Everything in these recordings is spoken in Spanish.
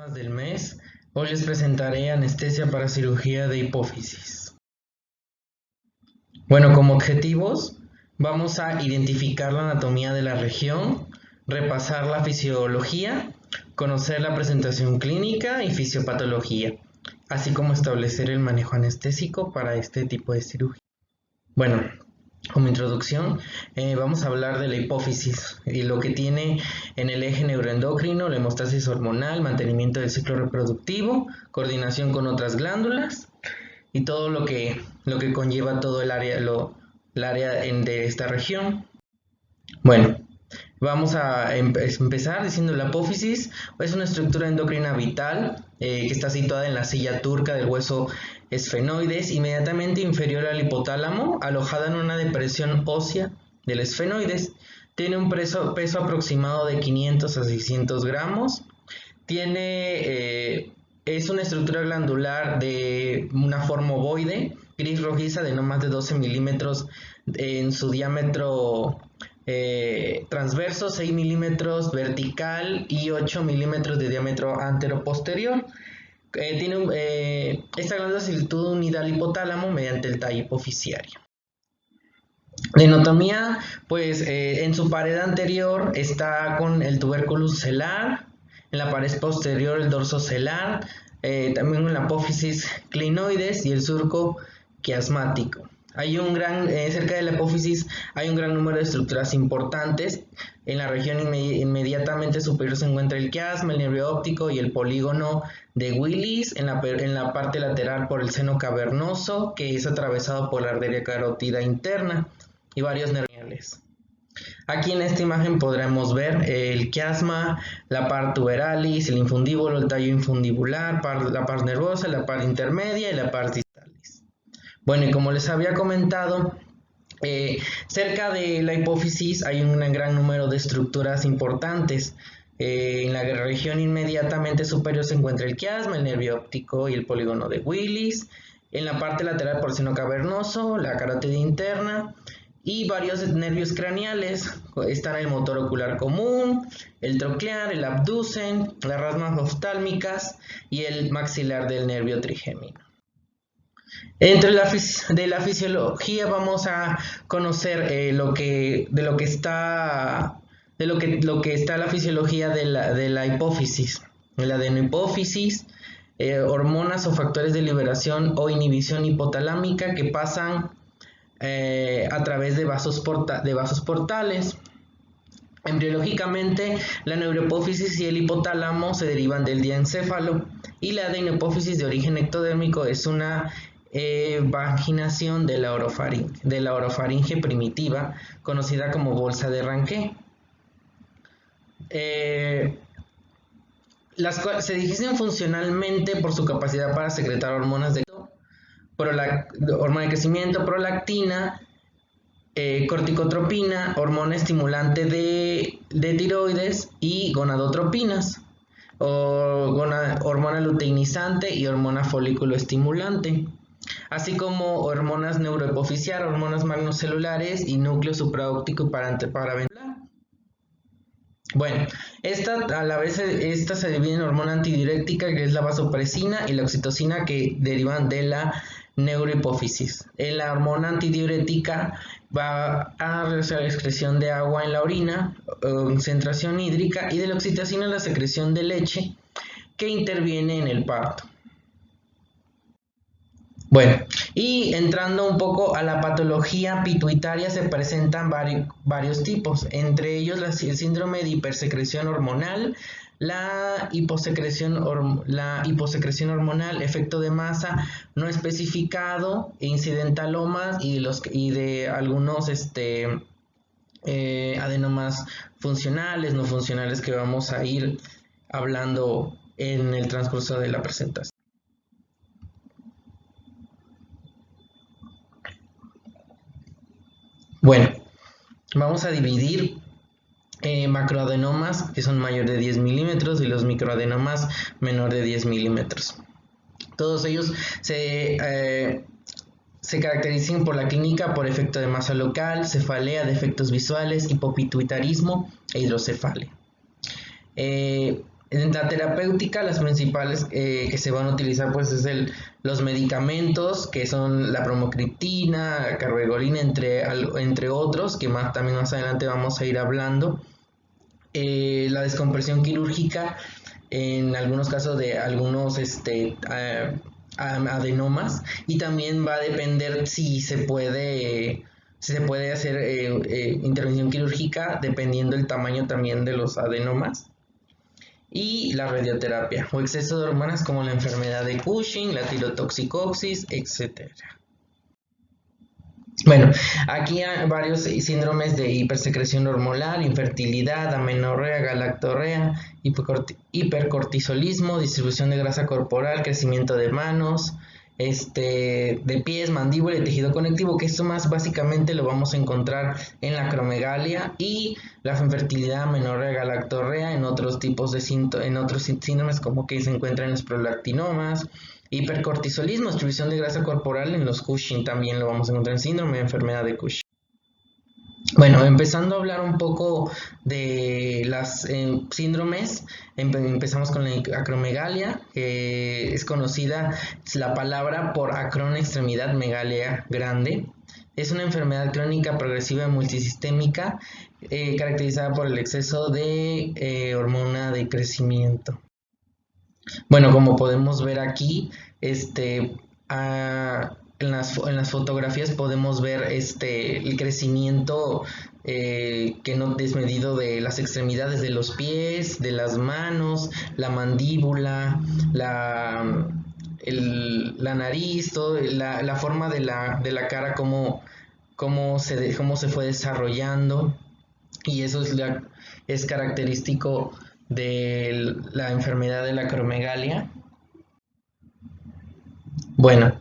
temas del mes. Hoy les presentaré anestesia para cirugía de hipófisis. Bueno, como objetivos vamos a identificar la anatomía de la región, repasar la fisiología, conocer la presentación clínica y fisiopatología, así como establecer el manejo anestésico para este tipo de cirugía. Bueno, como introducción, vamos a hablar de la hipófisis y lo que tiene en el eje neuroendocrino, la hemostasis hormonal, mantenimiento del ciclo reproductivo, coordinación con otras glándulas y todo lo que conlleva todo el área, de esta región. Bueno, vamos a empezar diciendo la apófisis es una estructura endocrina vital que está situada en la silla turca del hueso esfenoides, inmediatamente inferior al hipotálamo, alojada en una depresión ósea del esfenoides. Tiene un peso aproximado de 500 a 600 gramos. Es una estructura glandular de una forma ovoide, gris rojiza, de no más de 12 milímetros en su diámetro transverso, 6 milímetros vertical y 8 milímetros de diámetro antero-posterior. Esta glándula se sitúa unida al hipotálamo mediante el tallo hipoficiario. La anatomía, pues en su pared anterior está con el tuberculus celar, en la pared posterior el dorso celar, también en la apófisis clinoides y el surco quiasmático. Cerca de la apófisis hay un gran número de estructuras importantes. En la región inmediatamente superior se encuentra el quiasma, el nervio óptico y el polígono de Willis. En la parte lateral por el seno cavernoso, que es atravesado por la arteria carótida interna y varios nervios. Aquí en esta imagen podremos ver el quiasma, la par tuberalis, el infundíbulo, el tallo infundibular, la par nervosa, la par intermedia y la par distalis. Bueno, y como les había comentado, cerca de la hipófisis hay un gran número de estructuras importantes. En la región inmediatamente superior se encuentra el quiasma, el nervio óptico y el polígono de Willis. En la parte lateral por el seno cavernoso, la carótida interna y varios nervios craneales. Están el motor ocular común, el troclear, el abducen, las ramas oftálmicas y el maxilar del nervio trigémino. Entre la fisiología vamos a conocer de lo que está la fisiología de la hipófisis, la adenohipófisis, hormonas o factores de liberación o inhibición hipotalámica que pasan a través de vasos portales. Embriológicamente, la neurohipófisis y el hipotálamo se derivan del diencéfalo y la adenohipófisis de origen ectodérmico es una vaginación de la orofaringe primitiva, conocida como bolsa de Ranque. Las cuales se dividen funcionalmente por su capacidad para secretar hormonas hormona de crecimiento, prolactina, corticotropina, hormona estimulante de tiroides y gonadotropinas, hormona luteinizante y hormona folículo estimulante, así como hormonas neurohipofisiar, hormonas magnocelulares y núcleo supraóptico paraventricular. Bueno, a la vez se divide en hormona antidiurética, que es la vasopresina, y la oxitocina, que derivan de la neurohipófisis. En la hormona antidiurética va a realizar la excreción de agua en la orina, concentración hídrica, y de la oxitocina la secreción de leche, que interviene en el parto. Bueno, y entrando un poco a la patología pituitaria, se presentan varios tipos, entre ellos el síndrome de hipersecreción hormonal, la hiposecreción hormonal, efecto de masa no especificado, incidentalomas y de algunos adenomas funcionales, no funcionales, que vamos a ir hablando en el transcurso de la presentación. Bueno, vamos a dividir macroadenomas, que son mayor de 10 milímetros, y los microadenomas menor de 10 milímetros. Todos ellos se caracterizan por la clínica por efecto de masa local, cefalea, defectos visuales, hipopituitarismo e hidrocefalia. En la terapéutica, las principales que se van a utilizar pues es los medicamentos, que son la bromocriptina, carvedilol, entre otros, que también más adelante vamos a ir hablando. La descompresión quirúrgica, en algunos casos de algunos adenomas, y también va a depender si se puede hacer intervención quirúrgica dependiendo el tamaño también de los adenomas. Y la radioterapia o exceso de hormonas como la enfermedad de Cushing, la tirotoxicosis, etc. Bueno, aquí hay varios síndromes de hipersecreción hormonal, infertilidad, amenorrea, galactorrea, hipercortisolismo, distribución de grasa corporal, crecimiento de manos, de pies, mandíbula y tejido conectivo, que esto más básicamente lo vamos a encontrar en la acromegalia, y la infertilidad, amenorrea, galactorrea en otros tipos en otros síndromes como que se encuentran en los prolactinomas. Hipercortisolismo, distribución de grasa corporal en los Cushing, también lo vamos a encontrar en síndrome de enfermedad de Cushing. Bueno, empezando a hablar un poco de las síndromes, empezamos con la acromegalia, que es conocida la palabra por acrón extremidad megalia grande. Es una enfermedad crónica progresiva multisistémica caracterizada por el exceso de hormona de crecimiento. Bueno, como podemos ver aquí, en las fotografías podemos ver el crecimiento que no desmedido de las extremidades de los pies, de las manos, la mandíbula, la nariz, la forma de la cara, cómo se fue desarrollando, y eso es característico de la enfermedad de la acromegalia. Bueno,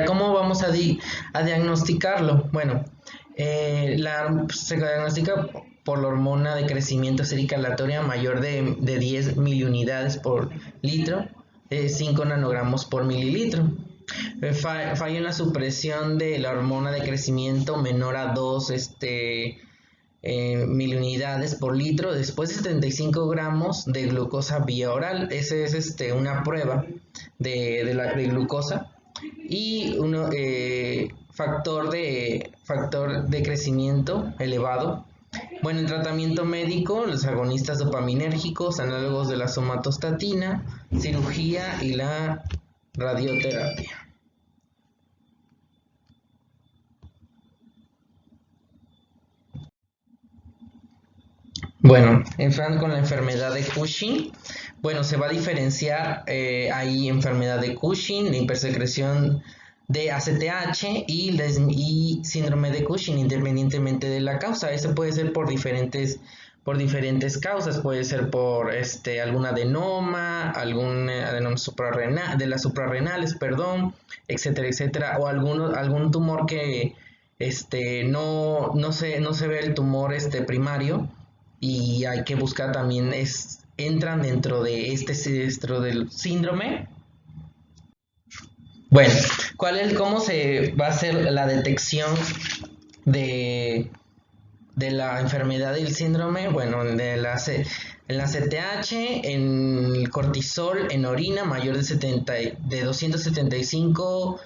¿cómo vamos a diagnosticarlo? Bueno, se diagnostica por la hormona de crecimiento sérica aleatoria mayor de 10 miliunidades por litro, 5 nanogramos por mililitro. Falla en la supresión de la hormona de crecimiento menor a 2 miliunidades por litro después de 75 gramos de glucosa vía oral. Esa es una prueba de glucosa. Y factor de crecimiento elevado. Bueno, el tratamiento médico, los agonistas dopaminérgicos, análogos de la somatostatina, cirugía y la radioterapia. Bueno, con la enfermedad de Cushing, bueno, se va a diferenciar ahí enfermedad de Cushing, la hipersecreción de ACTH y síndrome de Cushing, independientemente de la causa. Eso puede ser por diferentes causas, puede ser por algún adenoma, algún adenoma suprarrenal, de las suprarrenales, perdón, etcétera, etcétera, o algún tumor que no se ve el tumor primario, y hay que buscar también, entran dentro de dentro del síndrome. Bueno, ¿cómo se va a hacer la detección de la enfermedad del síndrome? Bueno, en la CTH, en el cortisol en orina mayor de 275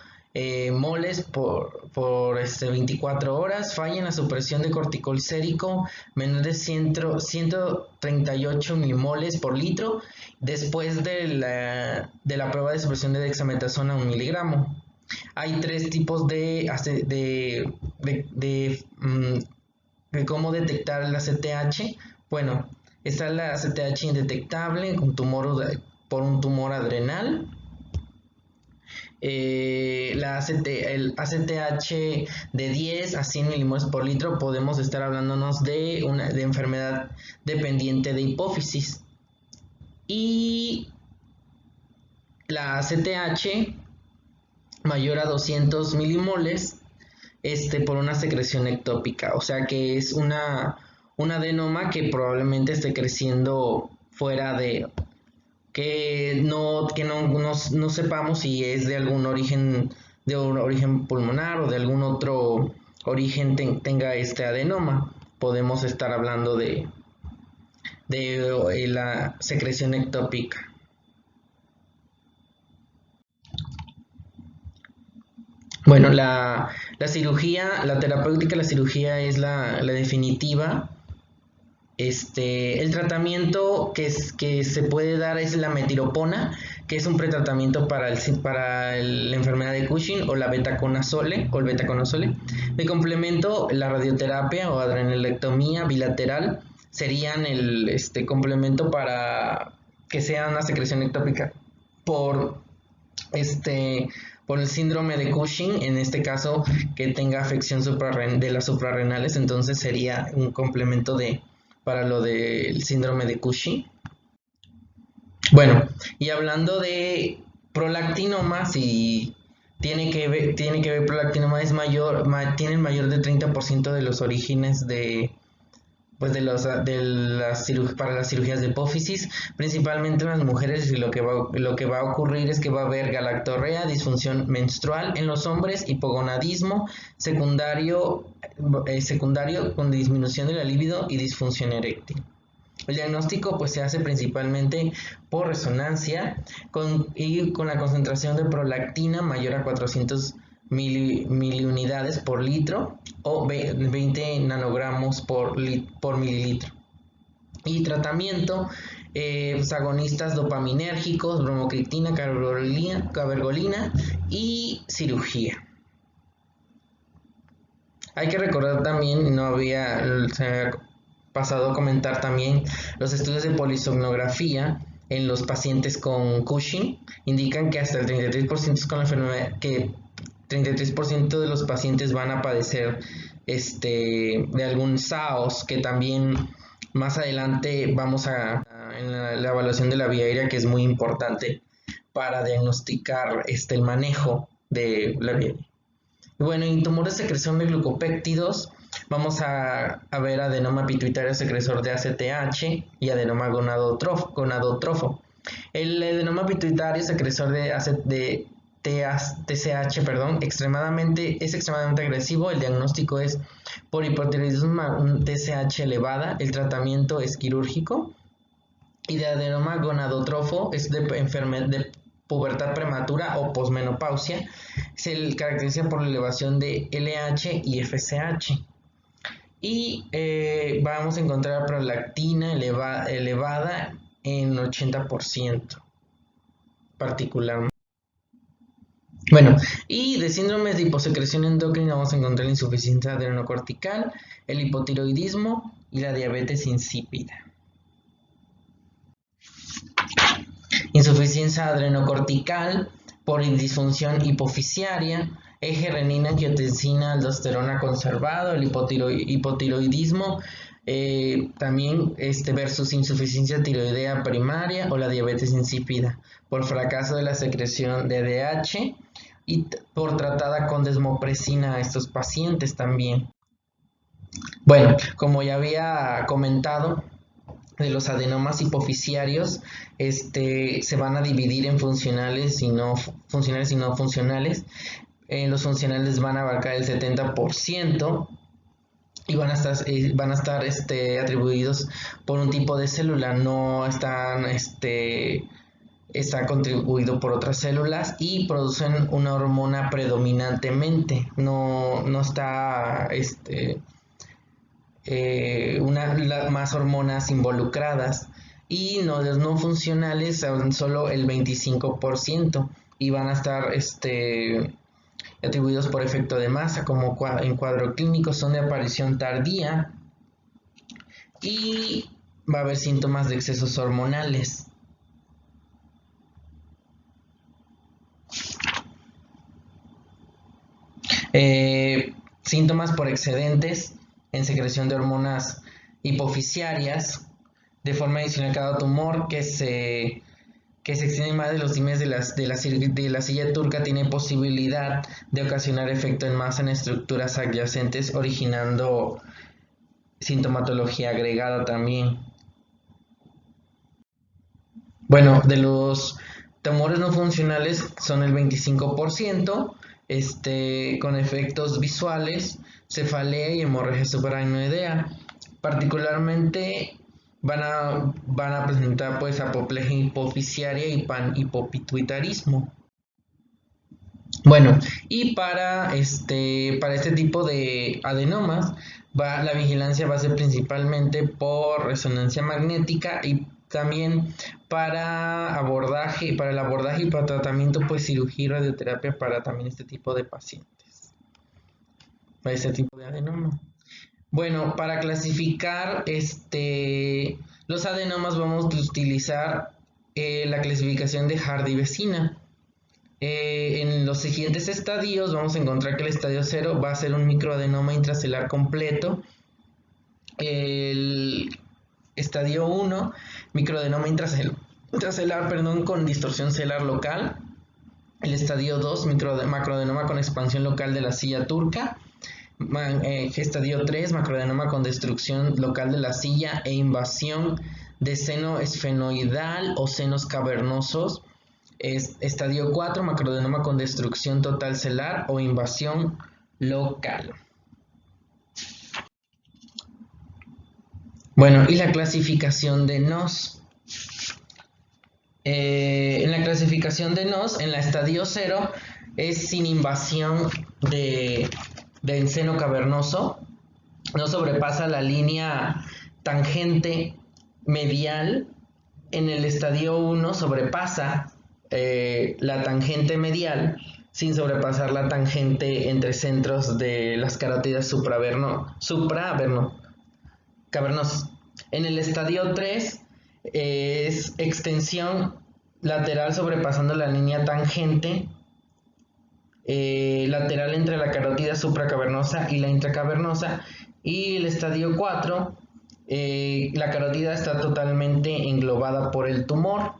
moles por 24 horas, falla en la supresión de corticol sérico menor de 138 milimoles por litro después de la prueba de supresión de dexametasona 1 miligramo. Hay tres tipos de cómo detectar la CTH. Bueno, está la CTH indetectable por un tumor adrenal. El ACTH de 10 a 100 milimoles por litro, podemos estar hablándonos de enfermedad dependiente de hipófisis. Y la ACTH mayor a 200 milimoles por una secreción ectópica, o sea que es un adenoma que probablemente esté creciendo fuera de, que no sepamos si es de un origen pulmonar o de algún otro origen tenga este adenoma. Podemos estar hablando de de la secreción ectópica. Bueno, la cirugía, la terapéutica, la cirugía es la definitiva. El tratamiento que se puede dar es la metiropona, que es un pretratamiento para la enfermedad de Cushing, o la betaconazole o el betaconazole. De complemento, la radioterapia o adrenalectomía bilateral serían el complemento para que sea una secreción ectópica por por el síndrome de Cushing, en este caso que tenga afección de las suprarrenales, entonces sería un complemento para lo del síndrome de Cushing. Bueno, y hablando de prolactinoma, si tiene que ver prolactinoma, tienen mayor de 30% de los orígenes para las cirugías de hipófisis, principalmente en las mujeres, y lo que va a ocurrir es que va a haber galactorrea, disfunción menstrual en los hombres, hipogonadismo secundario con disminución de la libido y disfunción eréctil. El diagnóstico pues se hace principalmente por resonancia y con la concentración de prolactina mayor a 400 miliunidades por litro o 20 nanogramos por mililitro. Y tratamiento, agonistas dopaminérgicos, bromocriptina, cabergolina y cirugía. Hay que recordar también, se me había pasado a comentar también, los estudios de polisomnografía en los pacientes con Cushing indican que hasta el 33% con la enfermedad, que 33% de los pacientes van a padecer de algún SAOS, que también más adelante vamos en la evaluación de la vía aérea, que es muy importante para diagnosticar el manejo de la vía aérea. Bueno, en tumores de secreción de glucopéptidos vamos a ver adenoma pituitario secresor de ACTH y adenoma gonadotrofo. El adenoma pituitario secresor de TSH, es extremadamente agresivo. El diagnóstico es por hipotiroidismo TSH elevada. El tratamiento es quirúrgico. Y de adenoma gonadotrofo es de pubertad prematura o posmenopausia. Se caracteriza por la elevación de LH y FSH. Y vamos a encontrar prolactina elevada en 80% particularmente. Bueno, y de síndromes de hiposecreción endocrina vamos a encontrar la insuficiencia adrenocortical, el hipotiroidismo y la diabetes insípida. Insuficiencia adrenocortical por disfunción hipofisiaria, eje renina-angiotensina aldosterona conservado, el hipotiroidismo, también versus insuficiencia tiroidea primaria o la diabetes insípida, por fracaso de la secreción de ADH y por tratada con desmopresina a estos pacientes también. Bueno, como ya había comentado, de los adenomas hipofisiarios se van a dividir en funcionales y no funcionales. Los funcionales van a abarcar el 70% y van a estar atribuidos por un tipo de célula, no están está contribuido por otras células y producen una hormona predominantemente, no está más hormonas involucradas, y los no funcionales son solo el 25% y van a estar atribuidos por efecto de masa, como en cuadro clínico son de aparición tardía y va a haber síntomas de excesos hormonales. Síntomas por excedentes en secreción de hormonas hipofisiarias. De forma adicional, cada tumor que se extiende más de los límites de la silla turca tiene posibilidad de ocasionar efecto en masa en estructuras adyacentes, originando sintomatología agregada también. Bueno, de los tumores no funcionales son el 25%, con efectos visuales, cefalea y hemorragia supraranoidea. Particularmente van a presentar pues apoplejía hipoficiaria y panhipopituitarismo. Bueno, y para este tipo de adenomas, la vigilancia va a ser principalmente por resonancia magnética y también para el abordaje y para tratamiento, pues cirugía y radioterapia para también este tipo de pacientes, para este tipo de adenoma. Bueno, para clasificar los adenomas vamos a utilizar la clasificación de Hardy-Wesina. En los siguientes estadios vamos a encontrar que el estadio 0 va a ser un microadenoma intracelular completo. El estadio 1, microadenoma intracelular, con distorsión celular local. El estadio 2, macroadenoma con expansión local de la silla turca. Estadio 3, macroadenoma con destrucción local de la silla e invasión de seno esfenoidal o senos cavernosos. Estadio 4, macroadenoma con destrucción total celular o invasión local. Bueno, y la clasificación de NOS. En la clasificación de NOS, en la estadio 0, es sin invasión del seno cavernoso, no sobrepasa la línea tangente medial. En el estadio 1 sobrepasa la tangente medial sin sobrepasar la tangente entre centros de las carótidas cavernosas. En el estadio 3 es extensión lateral sobrepasando la línea tangente lateral entre la carótida supracavernosa y la intracavernosa. Y el estadio 4, la carótida está totalmente englobada por el tumor.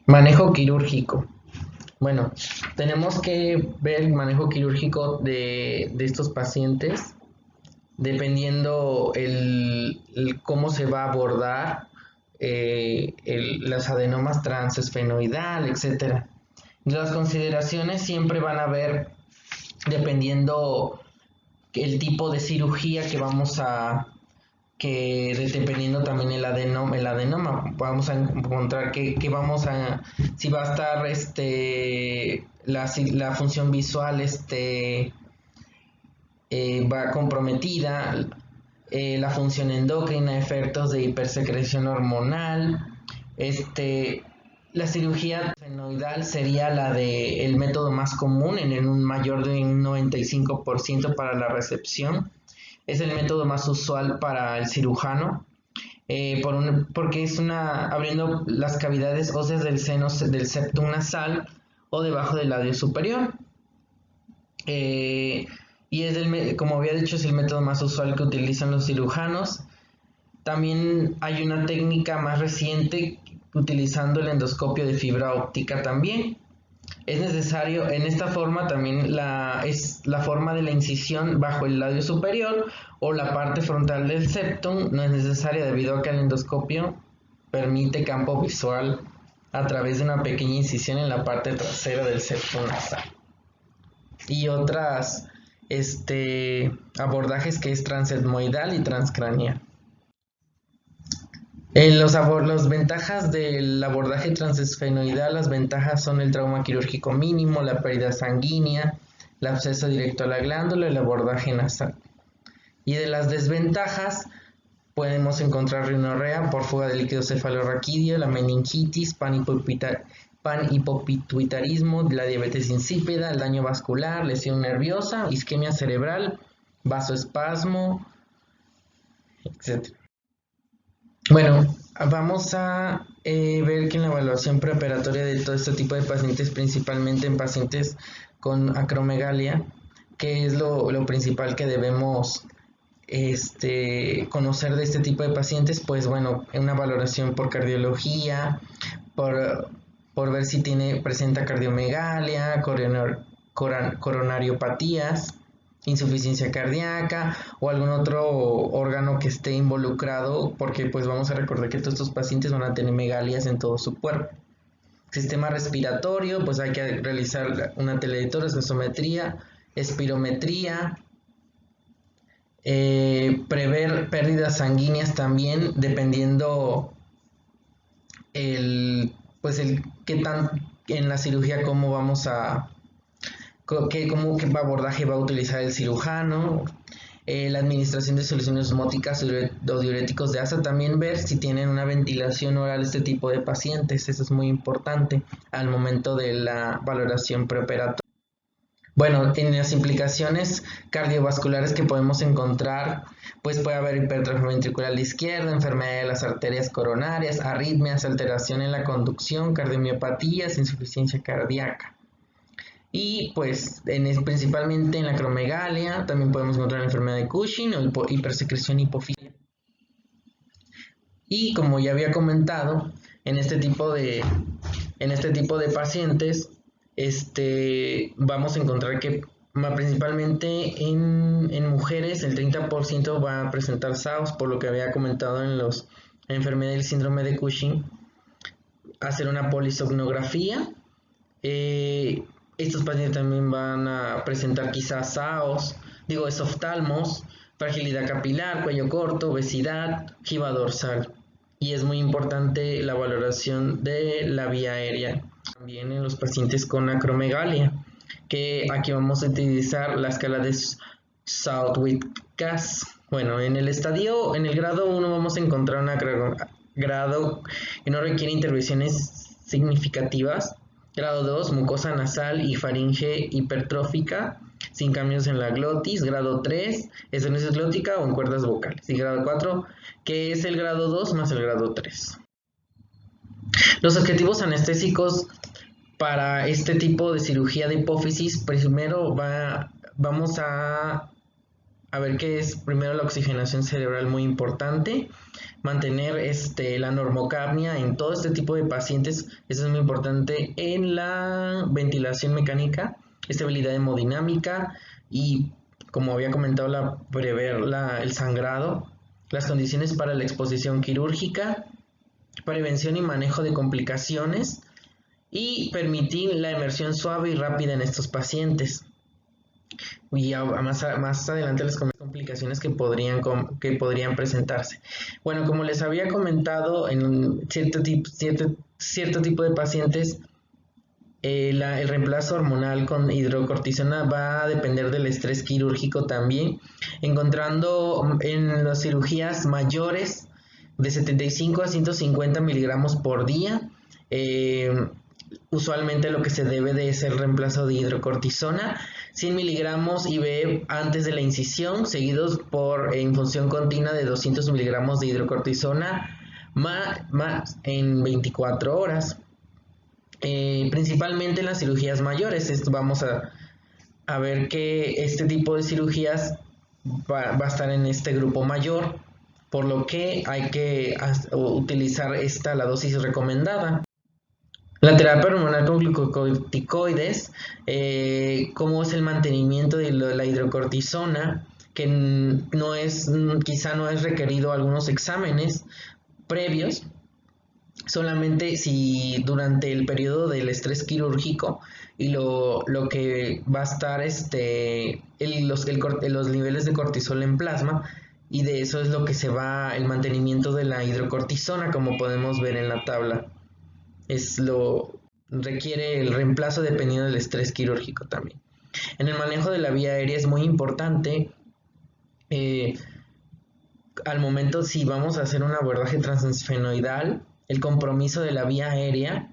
Manejo quirúrgico. Bueno, tenemos que ver el manejo quirúrgico de estos pacientes dependiendo cómo se va a abordar las adenomas transesfenoidal, etc. Las consideraciones siempre van a ver dependiendo el tipo de cirugía que vamos a dependiendo también el adenoma, vamos a encontrar que si va a estar la función visual va comprometida, la función endocrina, efectos de hipersecreción hormonal. La cirugía senoidal sería el método más común en un mayor de un 95% para la resección. Es el método más usual para el cirujano, porque es abriendo las cavidades óseas del seno del septum nasal o debajo del labio superior. Y como había dicho, es el método más usual que utilizan los cirujanos. También hay una técnica más reciente utilizando el endoscopio de fibra óptica también. Es necesario, en esta forma también es la forma de la incisión bajo el labio superior o la parte frontal del septum, no es necesaria debido a que el endoscopio permite campo visual a través de una pequeña incisión en la parte trasera del septum nasal. Y otras abordajes que es transetmoidal y transcraneal. En las ventajas del abordaje transesfenoidal, las ventajas son el trauma quirúrgico mínimo, la pérdida sanguínea, el acceso directo a la glándula y el abordaje nasal. Y de las desventajas podemos encontrar rinorrea por fuga de líquido cefalorraquídeo, la meningitis, panhipopituitarismo, la diabetes insípida, el daño vascular, lesión nerviosa, isquemia cerebral, vasoespasmo, etc. Bueno, vamos a ver que en la evaluación preoperatoria de todo este tipo de pacientes, principalmente en pacientes con acromegalia, que es lo principal que debemos conocer de este tipo de pacientes, pues bueno, una valoración por cardiología, por ver si presenta cardiomegalia, coronariopatías, insuficiencia cardíaca o algún otro órgano que esté involucrado, porque pues vamos a recordar que todos estos pacientes van a tener megalias en todo su cuerpo. Sistema respiratorio, pues hay que realizar una teledictora, gasometría, espirometría, prever pérdidas sanguíneas también, dependiendo qué tan en la cirugía, cómo vamos a, cómo qué abordaje va a utilizar el cirujano. La administración de soluciones osmóticas o diuréticos de asa, también ver si tienen una ventilación oral este tipo de pacientes, eso es muy importante al momento de la valoración preoperatoria. Bueno, en las implicaciones cardiovasculares que podemos encontrar, pues puede haber hipertrofia ventricular izquierda, enfermedad de las arterias coronarias, arritmias, alteración en la conducción, cardiomiopatías, insuficiencia cardíaca. Y pues principalmente en la acromegalia también podemos encontrar la enfermedad de Cushing o hipersecreción hipofilia. Y como ya había comentado, en este tipo de pacientes, vamos a encontrar que principalmente en mujeres el 30% va a presentar SAOS, por lo que había comentado en la enfermedad del síndrome de Cushing, hacer una polisomnografía. Estos pacientes también van a presentar quizás SAOS, esoftalmos, fragilidad capilar, cuello corto, obesidad, jiba dorsal. Y es muy importante la valoración de la vía aérea también en los pacientes con acromegalia, que aquí vamos a utilizar la escala de Southwick-Cass. Bueno, en el grado 1 vamos a encontrar un grado que no requiere intervenciones significativas. Grado 2, mucosa nasal y faringe hipertrófica, sin cambios en la glotis. Grado 3, estenosis glótica o en cuerdas vocales. Y grado 4, que es el grado 2 más el grado 3. Los objetivos anestésicos para este tipo de cirugía de hipófisis, primero vamos a ver que es primero la oxigenación cerebral, muy importante, mantener la normocapnia en todo este tipo de pacientes, eso es muy importante, en la ventilación mecánica, estabilidad hemodinámica y, como había comentado, prever el sangrado, las condiciones para la exposición quirúrgica, prevención y manejo de complicaciones y permitir la emersión suave y rápida en estos pacientes. Y más adelante les comento complicaciones que podrían presentarse. Bueno, como les había comentado, en cierto tipo de pacientes, el reemplazo hormonal con hidrocortisona va a depender del estrés quirúrgico también, encontrando en las cirugías mayores de 75 a 150 miligramos por día. Usualmente lo que se debe de es el reemplazo de hidrocortisona, 100 miligramos IV antes de la incisión, seguidos por infusión continua de 200 miligramos de hidrocortisona más en 24 horas. Principalmente en las cirugías mayores, vamos a ver que este tipo de cirugías va a estar en este grupo mayor, por lo que hay que utilizar la dosis recomendada. La terapia hormonal con glucocorticoides, cómo es el mantenimiento de la hidrocortisona, que quizá no es requerido algunos exámenes previos, solamente si durante el periodo del estrés quirúrgico y lo que va a estar los niveles de cortisol en plasma, y de eso es lo que se va el mantenimiento de la hidrocortisona, como podemos ver en la tabla. Requiere el reemplazo dependiendo del estrés quirúrgico también. En el manejo de la vía aérea es muy importante, al momento si vamos a hacer un abordaje transfenoidal, el compromiso de la vía aérea,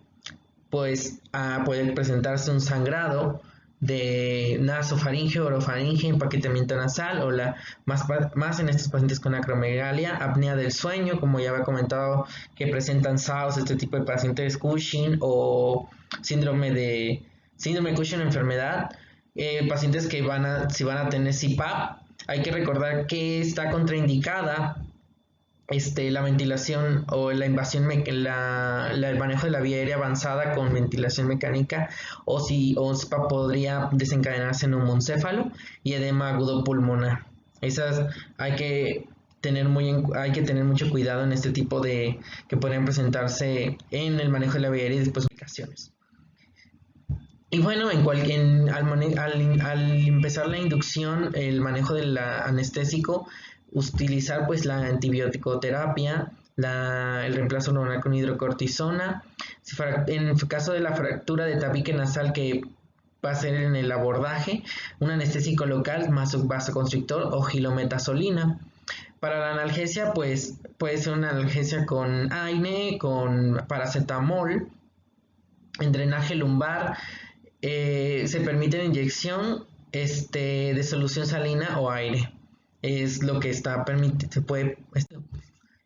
pues puede presentarse un sangrado de nasofaringe, orofaringe, empaquetamiento nasal o más en estos pacientes con acromegalia, apnea del sueño, como ya había comentado, que presentan SAOS, este tipo de pacientes Cushing o síndrome Cushing enfermedad, pacientes que si van a tener CPAP, hay que recordar que está contraindicada la ventilación o la invasión, el manejo de la vía aérea avanzada con ventilación mecánica, o SPA podría desencadenarse en neumoncéfalo y edema agudo pulmonar. Hay que tener mucho cuidado en este tipo de que podrían presentarse en el manejo de la vía aérea y después complicaciones. Y bueno, al empezar la inducción, el manejo del anestésico, utilizar pues la antibiótico-terapia, el reemplazo hormonal con hidrocortisona. En el caso de la fractura de tabique nasal, que va a ser en el abordaje, un anestésico local más vasoconstrictor o gilometazolina. Para la analgesia, pues puede ser una analgesia con AINE, con paracetamol, en drenaje lumbar. Se permite la inyección de solución salina o aire. Es lo que está permitido. Se puede.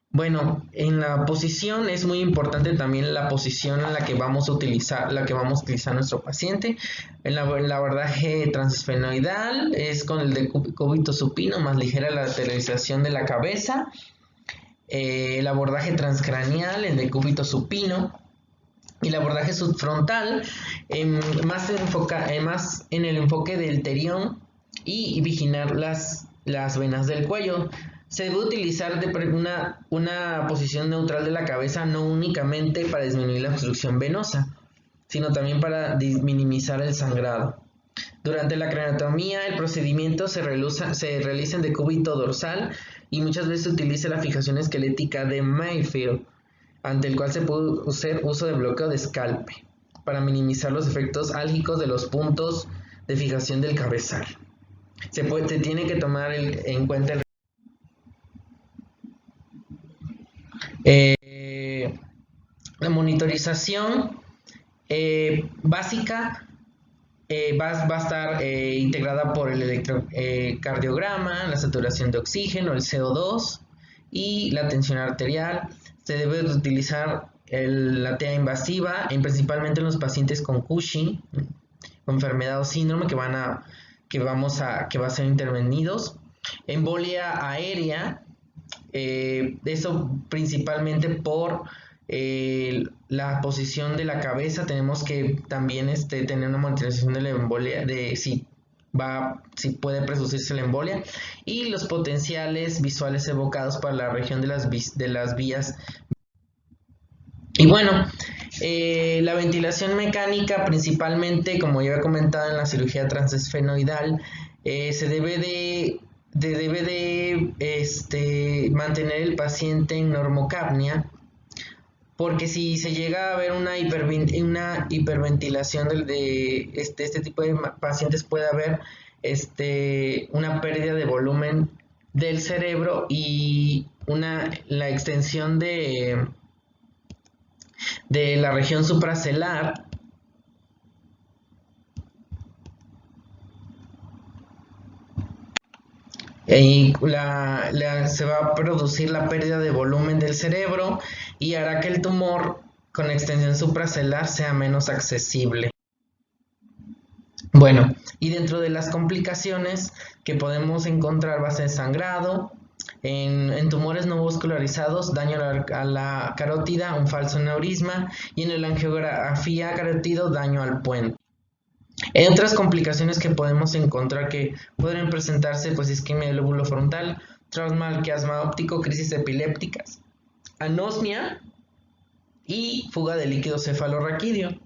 Bueno, en la posición es muy importante también la posición en la que vamos a utilizar, nuestro paciente. El abordaje transesfenoidal es con el decúbito supino más ligera lateralización de la cabeza. El abordaje transcraneal, el decúbito supino. Y el abordaje subfrontal, más en el enfoque del terión y vigilar las venas del cuello. Se debe utilizar una posición neutral de la cabeza, no únicamente para disminuir la obstrucción venosa, sino también para minimizar el sangrado. Durante la craneotomía, el procedimiento se realiza en decúbito dorsal y muchas veces se utiliza la fijación esquelética de Mayfield, ante el cual se puede hacer uso de bloqueo de escalpe para minimizar los efectos álgicos de los puntos de fijación del cabezal. Se tiene que tomar en cuenta la monitorización básica. Va a estar integrada por el electrocardiograma, la saturación de oxígeno, el CO2 y la tensión arterial. Se debe utilizar la TEA invasiva, principalmente en los pacientes con Cushing, con enfermedad o síndrome que va a ser intervenidos. Embolia aérea, eso principalmente por la posición de la cabeza. Tenemos que también tener una monitorización de la embolia, de si puede producirse la embolia, y los potenciales visuales evocados para la región de las vías. Y bueno, la ventilación mecánica, principalmente, como ya he comentado en la cirugía transesfenoidal, se debe de mantener el paciente en normocapnia, porque si se llega a ver una hiperventilación de este tipo de pacientes, puede haber una pérdida de volumen del cerebro y la extensión de la región supracelular. Y se va a producir la pérdida de volumen del cerebro y hará que el tumor con extensión supracelular sea menos accesible. Bueno, y dentro de las complicaciones que podemos encontrar va a ser sangrado, en tumores no vascularizados, daño a la carótida, un falso aneurisma, y en la angiografía carótido, daño al puente. En otras complicaciones que podemos encontrar que pueden presentarse, pues isquemia del lóbulo frontal, trauma al quiasma óptico, crisis epilépticas, anosmia y fuga de líquido cefalorraquídeo.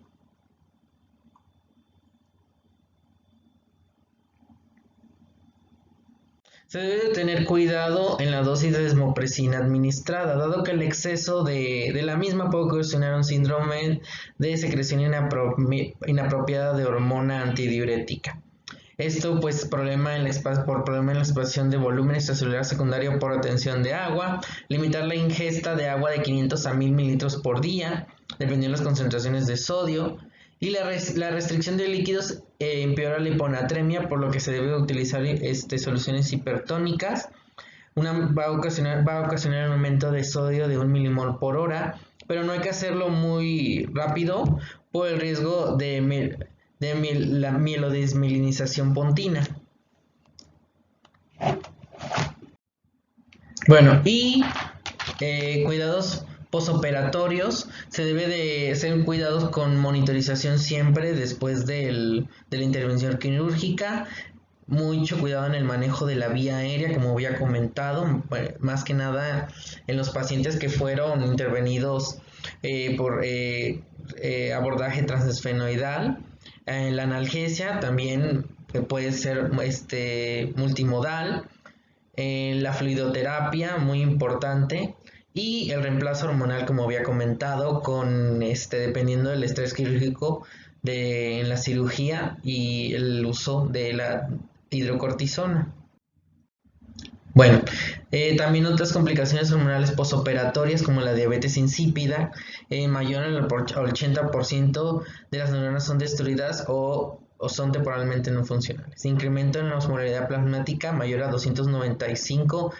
Se debe de tener cuidado en la dosis de desmopresina administrada, dado que el exceso de la misma puede ocasionar un síndrome de secreción inapropiada de hormona antidiurética. Esto pues por problema en la expansión de volumen extracelular secundario por retención de agua, limitar la ingesta de agua de 500 a 1000 mililitros por día, dependiendo de las concentraciones de sodio, y la restricción de líquidos empeora la hiponatremia, por lo que se debe utilizar soluciones hipertónicas. Va a ocasionar un aumento de sodio de 1 milimol por hora, pero no hay que hacerlo muy rápido por el riesgo de la mielodesmielinización pontina. Bueno, y cuidados posoperatorios, se debe de hacer cuidados con monitorización siempre después de la intervención quirúrgica. Mucho cuidado en el manejo de la vía aérea, como había comentado, más que nada en los pacientes que fueron intervenidos por abordaje transesfenoidal. La analgesia también puede ser multimodal. La fluidoterapia, muy importante. Y el reemplazo hormonal, como había comentado, dependiendo del estrés quirúrgico en la cirugía y el uso de la hidrocortisona. Bueno, también otras complicaciones hormonales posoperatorias como la diabetes insípida, mayor al 80% de las neuronas son destruidas o son temporalmente no funcionales. Incremento en la osmolaridad plasmática mayor a 295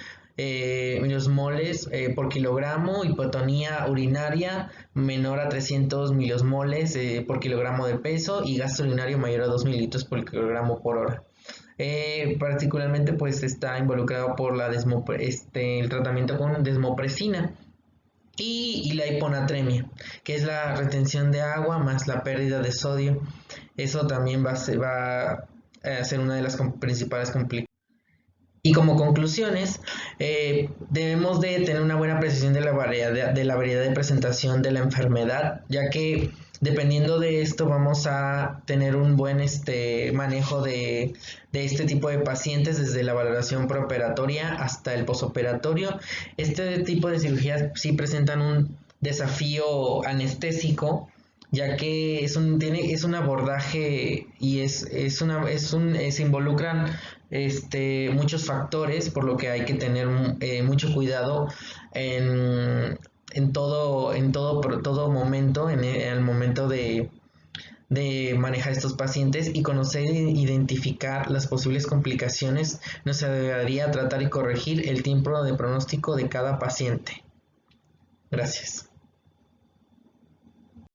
milosmoles por kilogramo, hipotonía urinaria menor a 300 milosmoles por kilogramo de peso y gasto urinario mayor a 2 mililitros por kilogramo por hora. Particularmente pues está involucrado por el tratamiento con desmopresina y la hiponatremia, que es la retención de agua más la pérdida de sodio. Eso también va a ser una de las principales complicaciones. Y como conclusiones, debemos de tener una buena precisión de la variedad de presentación de la enfermedad, ya que dependiendo de esto vamos a tener un buen manejo de este tipo de pacientes desde la valoración preoperatoria hasta el posoperatorio. Este tipo de cirugías sí presentan un desafío anestésico, ya que es un abordaje y se involucran muchos factores, por lo que hay que tener mucho cuidado en todo momento, en el momento de manejar estos pacientes y conocer e identificar las posibles complicaciones. Nos ayudaría a tratar y corregir el tiempo de pronóstico de cada paciente. Gracias.